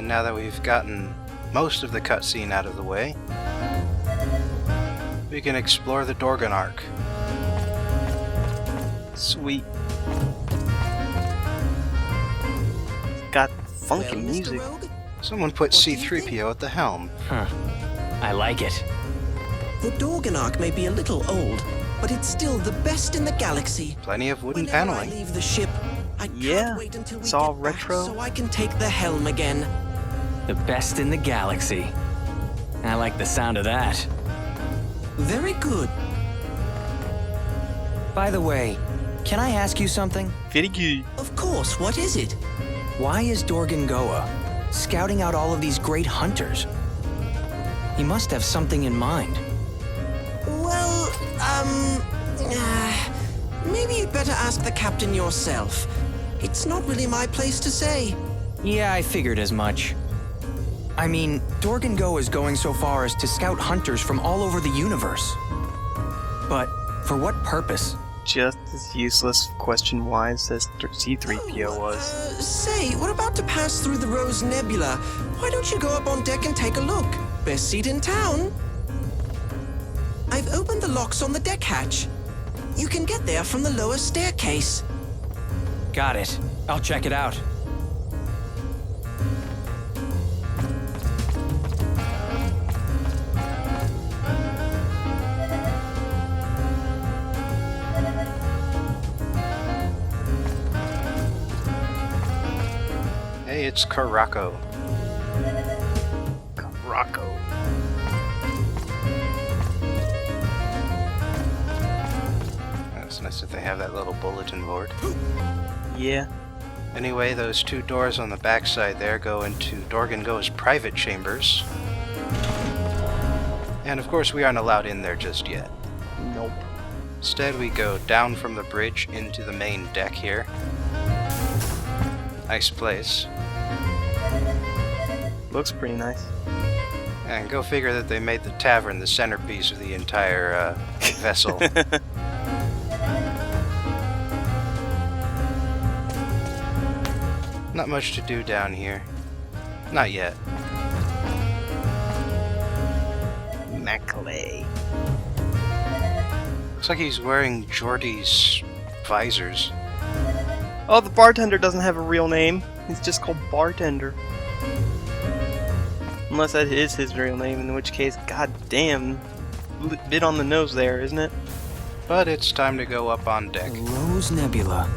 And now that we've gotten most of the cutscene out of the way, we can explore the Dorgan Ark. Sweet. Got funky music. Rogue, Someone put What do you C-3PO at the helm. Huh. I like it. the Dorgan Ark may be a little old, but it's still the best in the galaxy. Plenty of wooden Whenever paneling. I leave the ship, I Yeah, can't wait until we it's all get back retro. so I can take the helm again. The best in the galaxy. I like the sound of that. Very good. By the way, can I ask you something? Very good. Of course, what is it? Why is Dorgan scouting out all of these great hunters? He must have something in mind. Well, maybe you'd better ask the captain yourself. It's not really my place to say. Yeah, I figured as much. I mean, Dorgan is going so far as to scout hunters from all over the universe. But for what purpose? Just as useless question-wise as C-3PO was. Say, we're about to pass through the Rose Nebula. Why don't you go up on deck and take a look? Best seat in town. I've opened the locks on the deck hatch. You can get there from the lower staircase. Got it. I'll check it out. Hey, it's Caraco. Rocco. It's nice that they have that little bulletin board. Yeah. Anyway, those two doors on the backside there go into Dorgan's private chambers. And of course, we aren't allowed in there just yet. Nope. Instead, we go down from the bridge into the main deck here. Nice place. Looks pretty nice. And go figure that they made the tavern the centerpiece of the entire vessel. Not much to do down here. Not yet. Macaulay. Looks like he's wearing Geordie's visors. Oh, the bartender doesn't have a real name. He's just called Bartender. Unless that is his real name, in which case, goddamn, bit on the nose there, isn't it? But it's time to go up on deck. The Rose Nebula.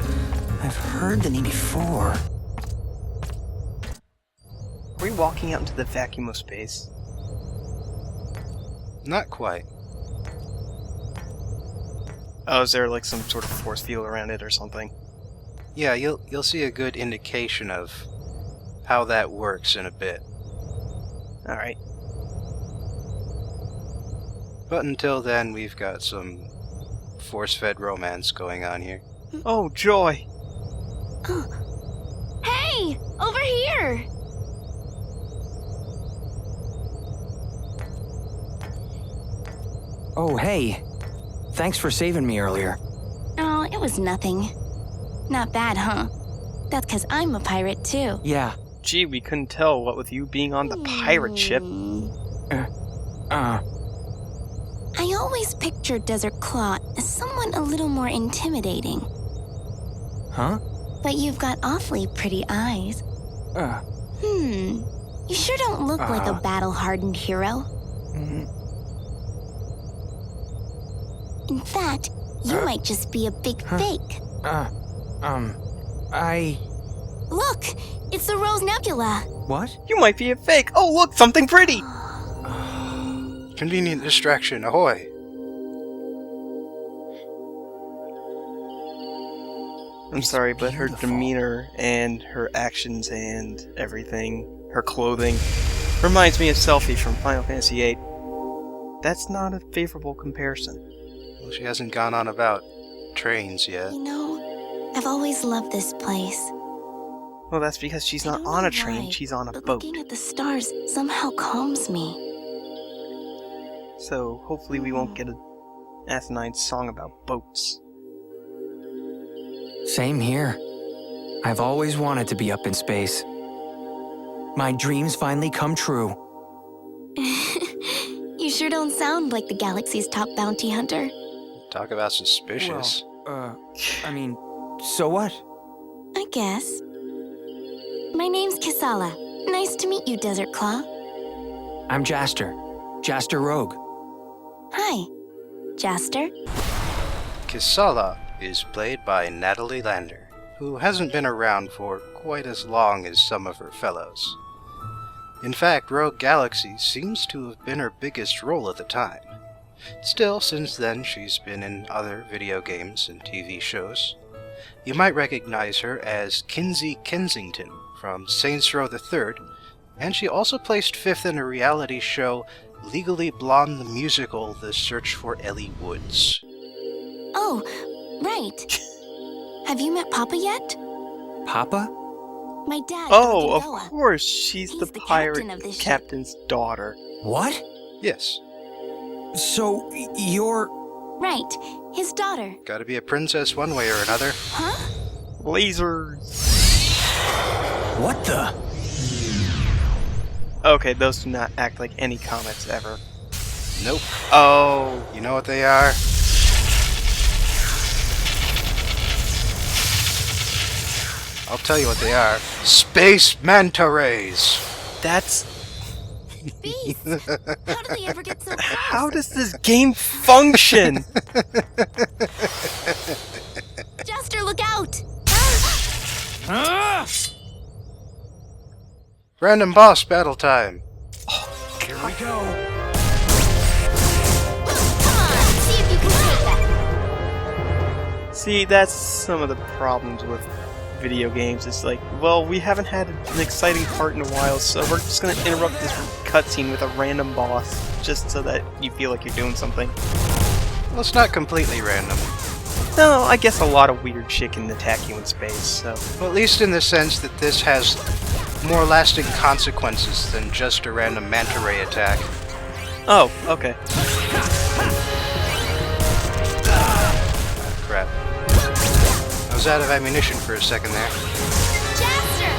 I've heard the name before. Are we walking out into the vacuum of space? Not quite. Oh, is there like some sort of force field around it or something? Yeah, you'll see a good indication of how that works in a bit. Alright. But until then, we've got some force-fed romance going on here. Oh, joy! Hey! Over here! Oh, hey. Thanks for saving me earlier. Oh, it was nothing. Not bad, huh? That's because I'm a pirate, too. Yeah. Gee, we couldn't tell what with you being on the pirate ship. Uh, I always pictured Desert Claw as someone a little more intimidating. huh? But you've got awfully pretty eyes. You sure don't look like a battle-hardened hero. mm, In fact, you might just be a big fake. I... Look! It's the Rose Nebula! What? You might be a fake! Oh, look, something pretty! Convenient distraction, ahoy! I'm sorry, but her demeanor and her actions and everything, her clothing, reminds me of Selphie from Final Fantasy VIII. That's not a favorable comparison. Well, she hasn't gone on about trains yet. You know, I've always loved this place. Well, that's because she's I not don't on know a train, why, she's on a but boat. looking at the stars somehow calms me. So, hopefully we won't get an asinine song about boats. Same here. I've always wanted to be up in space. My dreams finally come true. You sure don't sound like the galaxy's top bounty hunter. Talk about suspicious. I mean, so what? I guess. My name's Kassala. Nice to meet you, Desert Claw. I'm Jaster. Jaster Rogue. Hi, Jaster. Kassala is played by Natalie Lander, who hasn't been around for quite as long as some of her fellows. In fact, Rogue Galaxy seems to have been her biggest role at the time. Still, since then, she's been in other video games and TV shows. You might recognize her as Kinsey Kensington from Saints Row the Third, and she also placed fifth in a reality show, Legally Blonde the Musical, The Search for Ellie Woods. Oh, right. Have you met Papa yet? Papa? My dad. Oh, of Dorgan Ark. course, she's He's the the pirate captain of this ship. captain's daughter. What? Yes, So, you're... Right, his daughter. gotta be a princess one way or another. Huh? Lasers. What the? Okay, those do not act like any comets ever. Nope. Oh, You know what they are? I'll tell you what they are. Space manta rays! that's... Beast! How did they ever get so close? How does this game function? Jaster, look out! Random boss battle time. Here we go. Come on, see if you can take that. See, that's some of the problems with video games. It's like, well, we haven't had an exciting part in a while, so we're just gonna interrupt this cutscene with a random boss, just so that you feel like you're doing something. Well, it's not completely random. No, I guess a lot of weird shit can attack you in space, so... Well, at least in the sense that this has more lasting consequences than just a random manta ray attack. Oh, okay. Ah, crap. I was out of ammunition for a second there. Jaster!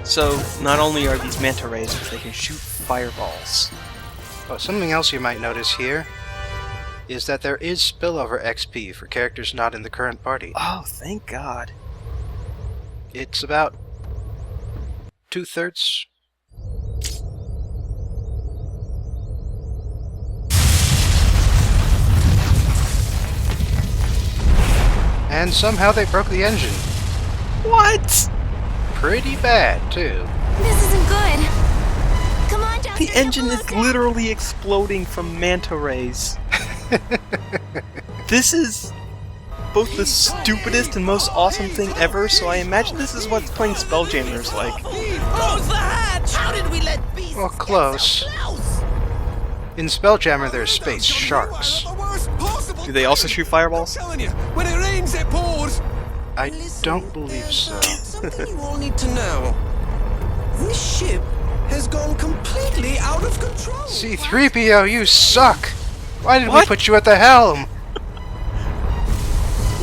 So, not only are these manta rays, but they can shoot fireballs. Oh, something else you might notice here is that there is spillover XP for characters not in the current party. Oh, thank God. It's about 2/3. And somehow they broke the engine. What? Pretty bad, too. This isn't good. Come on, Jaster. The engine is closer. literally exploding from manta rays. This is both the stupidest and most awesome thing ever, so I imagine this is what playing Spelljammers like. Close the hatch! How did we let beasts Well, get close. so close? In Spelljammer, there's space sharks. Do they also shoot fireballs? Telling you, when it rains, it pours. I Listen, don't believe so. there's something you all need to know. This ship has gone completely out of control. C-3PO, you suck! Why did we What? put you at the helm?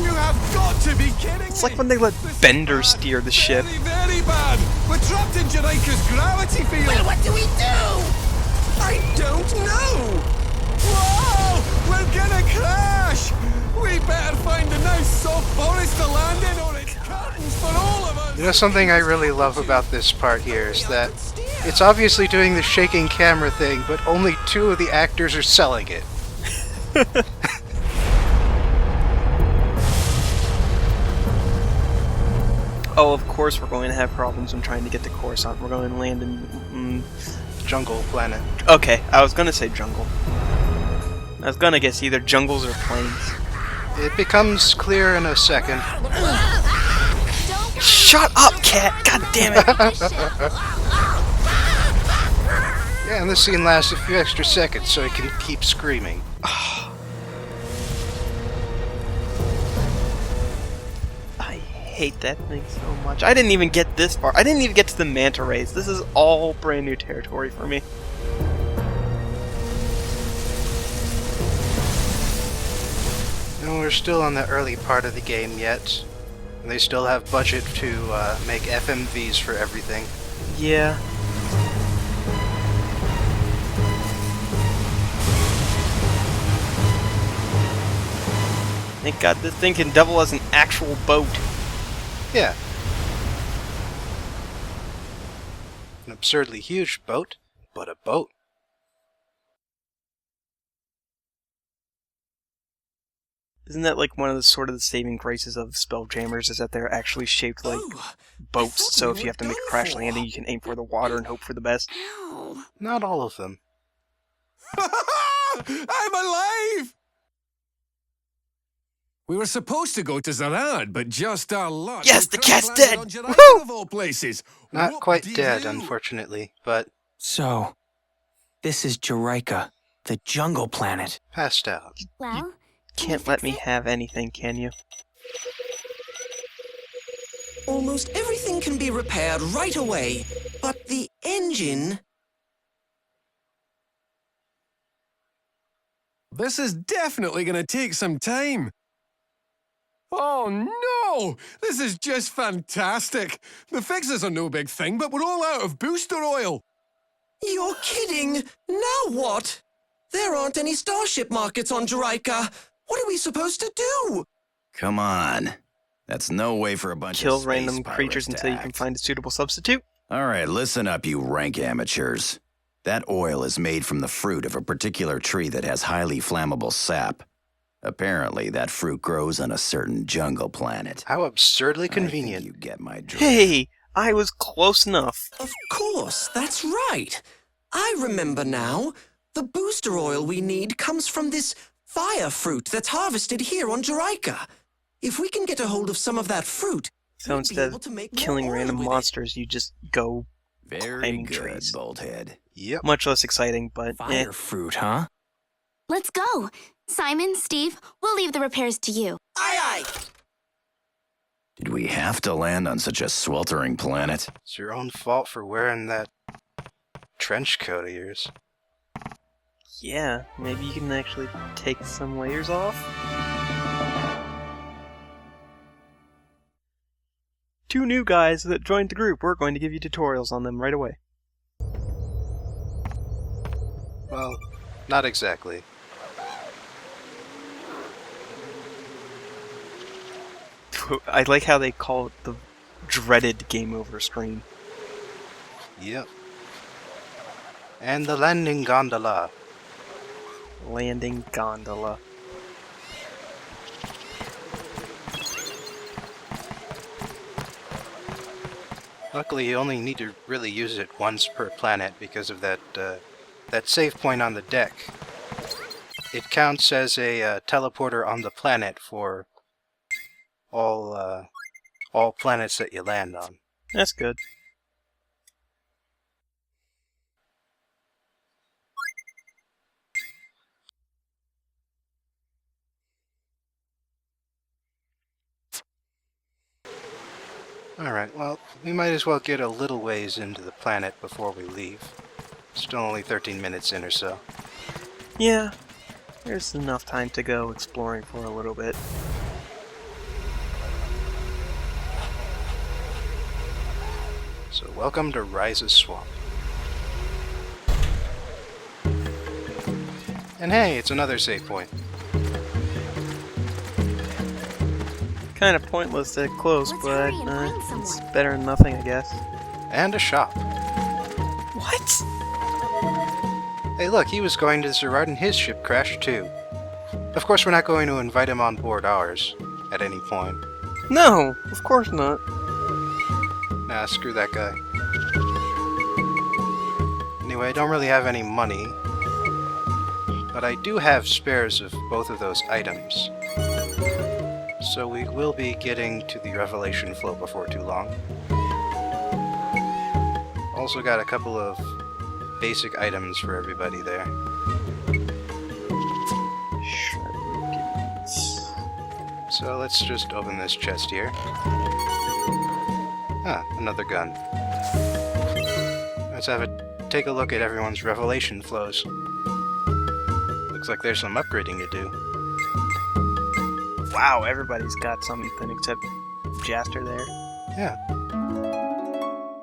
You have got to be kidding It's like when they let Bender steer the ship. Very, very bad. We're trapped in Jerica's gravity field. Well, what do we do? I don't know. Whoa! We're gonna crash. We better find a nice soft forest to land in, or it's curtains for all of us. You know something I really love about this part here is that it's obviously doing the shaking camera thing, but only 2 of the actors are selling it. Oh, of course we're going to have problems when trying to get to Coruscant. We're going to land in... Jungle planet. Okay, I was gonna say jungle. I was gonna guess either jungles or plains. It becomes clear in a second. Shut up, cat! God damn it! Yeah, and this scene lasts a few extra seconds so he can keep screaming. I hate that thing so much. I didn't even get this far. I didn't even get to the manta rays. This is all brand new territory for me. No, we're still on the early part of the game yet. They still have budget to make FMVs for everything. Yeah. Thank God this thing can double as an actual boat. Yeah. An absurdly huge boat, but a boat. Isn't that like one of the sort of the saving graces of Spelljammers, is that they're actually shaped like boats, so if you have to make a crash landing, you can aim for the water and hope for the best? Ow. Not all of them. I'm alive! We were supposed to go to Zarad, but just our luck. Yes, we the cat's crash landed dead! on Jiraika Woohoo! of all places. Not What quite do you dead, do? unfortunately, but So, this is Jiraika, the jungle planet. passed out. Well, Can't let me have anything, can you? Almost everything can be repaired right away, but the engine... This is definitely going to take some time. Oh no! This is just fantastic. The fixes are no big thing, but we're all out of booster oil. You're kidding! Now what? There aren't any starship markets on Jiraika. What are we supposed to do? Come on. That's no way for a bunch Kill of space random pirates creatures to until you can act. find a suitable substitute? Alright, listen up, you rank amateurs. That oil is made from the fruit of a particular tree that has highly flammable sap. Apparently, that fruit grows on a certain jungle planet. How absurdly I think convenient. you get my drift. Hey! I was close enough. Of course, that's right. I remember now. The booster oil we need comes from this fire fruit that's harvested here on Jiraika. If we can get a hold of some of that fruit, So we'd be instead able of to make more killing oil random with it. monsters, you just go Very climbing good, trees. Bolthead. Yep. Much less exciting, but Fire fruit, huh? let's go. Simon, Steve, we'll leave the repairs to you. Aye, aye. Did we have to land on such a sweltering planet? It's your own fault for wearing that trench coat of yours. yeah, maybe you can actually take some layers off? Two new guys that joined the group. We're going to give you tutorials on them right away. Well, not exactly. I like how they call it the dreaded game over screen. Yep. And the landing gondola. Landing gondola. Luckily, you only need to really use it once per planet because of that save point on the deck. It counts as a teleporter on the planet for all planets that you land on. That's good. Alright, well, we might as well get a little ways into the planet before we leave. Still only 13 minutes in or so. Yeah, there's enough time to go exploring for a little bit. So welcome to Rise's Swamp. And hey, it's another save point. Kind of pointless to close, Let's but hurry and find it's someone. better than nothing, I guess. And a shop. What? Hey look, he was going to Zerard and his ship crashed too. Of course we're not going to invite him on board ours, at any point. No, of course not. Nah, screw that guy. Anyway, I don't really have any money, but I do have spares of both of those items. So we will be getting to the Revelation flow before too long. Also got a couple of basic items for everybody there. So let's just open this chest here. Ah, another gun. Let's take a look at everyone's Revelation flows. Looks like there's some upgrading to do. Wow, everybody's got something except Jaster there. Yeah.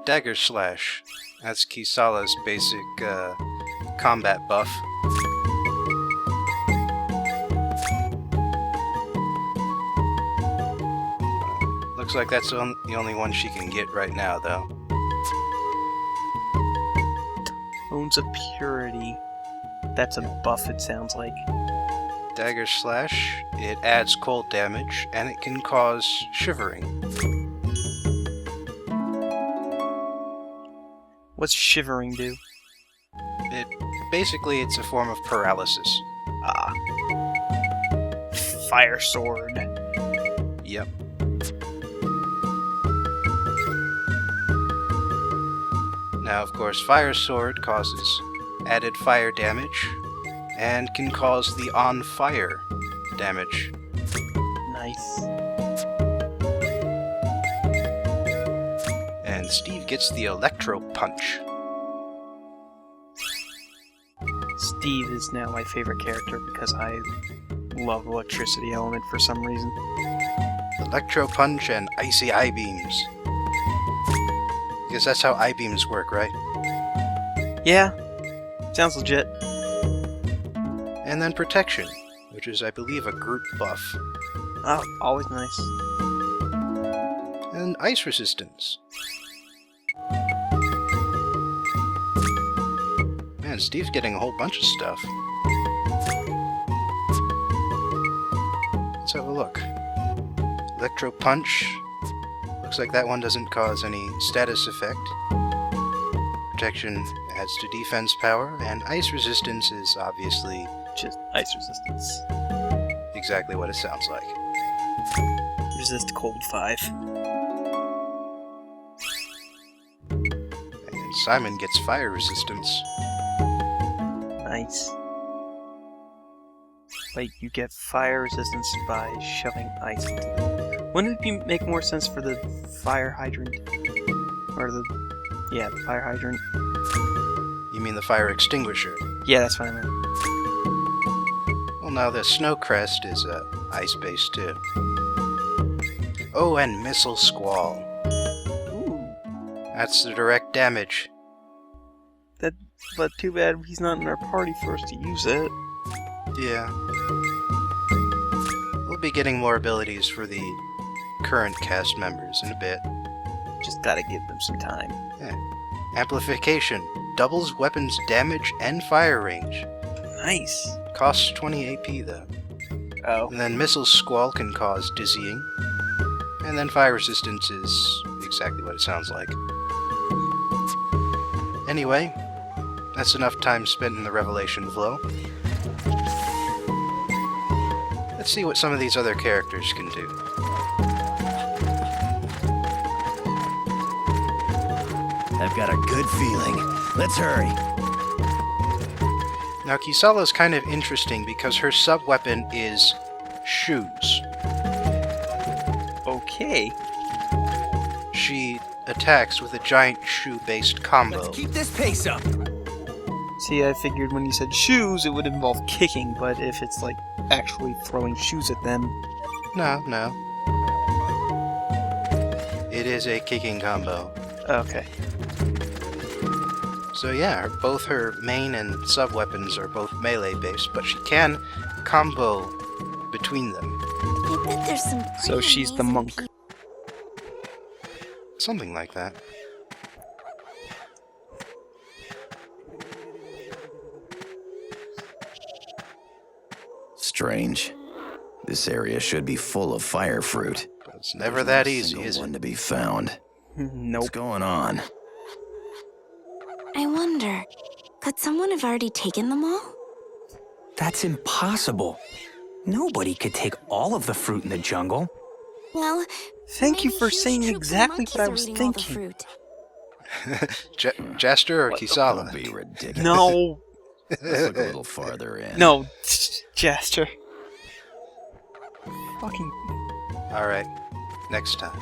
Dagger Slash. That's Kassala's basic combat buff. Looks like that's the only one she can get right now, though. Tones of Purity. That's a buff, it sounds like. Dagger Slash, it adds cold damage, and it can cause shivering. What's Shivering do? Basically, it's a form of paralysis. Ah. Fire Sword. Yep. Now, of course, Fire Sword causes added fire damage, and can cause the on fire damage. Nice. And Steve gets the Electro Punch. Steve is now my favorite character because I love electricity element for some reason. Electro Punch and Icy I-Beams. Because that's how I-Beams work, right? Yeah, sounds legit. And then Protection, which is, I believe, a group buff. Oh, always nice. And Ice Resistance. Man, Steve's getting a whole bunch of stuff. Let's have a look. Electro Punch. Looks like that one doesn't cause any status effect. Protection adds to defense power, and Ice Resistance is obviously Just ice resistance. exactly what it sounds like. Resist cold 5. And Simon gets Fire Resistance. Nice. Wait, you get fire resistance by shoving ice into them. Wouldn't it make more sense for the fire hydrant? Or the... yeah, the fire hydrant. You mean the Fire Extinguisher? Yeah, that's what I meant. Well, now the Snow Crest is ice-based too. Oh, and Missile Squall. Ooh. That's the direct damage. But too bad he's not in our party for us to use it. Yeah. We'll be getting more abilities for the current cast members in a bit. Just gotta give them some time. Yeah. Amplification. Doubles weapons damage and fire range. Nice. Costs 20 AP though. Oh. And then Missile Squall can cause dizzying. And then Fire Resistance is exactly what it sounds like. Anyway, that's enough time spent in the Revelation Flow. Let's see what some of these other characters can do. I've got a good feeling. Let's hurry. Now, Kassala is kind of interesting because her sub-weapon is shoes. Okay. She attacks with a giant shoe-based combo. Let's keep this pace up. See, I figured when you said shoes, it would involve kicking, but if it's like actually throwing shoes at them... No. It is a kicking combo. Okay. So yeah, both her main and sub-weapons are both melee-based, but she can combo between them. I bet there's some So pretty she's the amazing monk. people. Something like that. Strange. This area should be full of fire fruit. But it's never that easy, Single is one it? to be found. What's Nope. going on? I wonder, could someone have already taken them all? That's impossible. Nobody could take all of the fruit in the jungle. Well, Thank you maybe for huge saying troops of exactly what I was monkeys are eating all the thinking. fruit. Jaster or What the Kassala? Don't be ridiculous. No. Let's look a little farther in. No, Jaster. Fucking... Alright, next time.